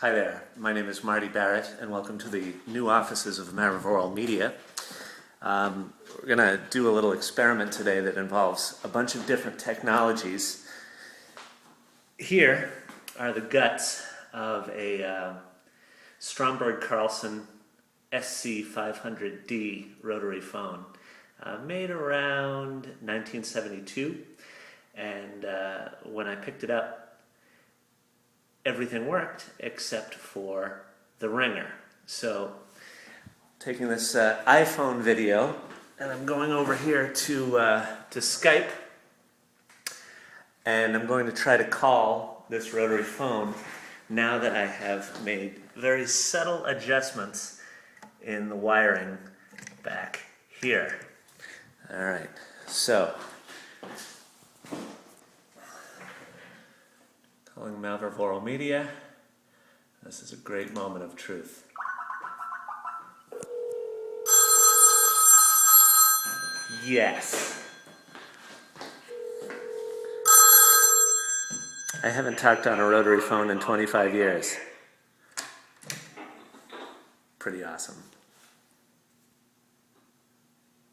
Hi there, my name is Marty Barrett and welcome to the new offices of Marty Media. We're going to do a little experiment today that involves a bunch of different technologies. Here are the guts of a Stromberg Carlson SC500D rotary phone made around 1972, and when I picked it up, everything worked except for the ringer. So, taking this iPhone video, and I'm going over here to Skype, and I'm going to try to call this rotary phone now that I have made very subtle adjustments in the wiring back here. All right, so calling Marty Media. This is a great moment of truth. Yes. I haven't talked on a rotary phone in 25 years. Pretty awesome.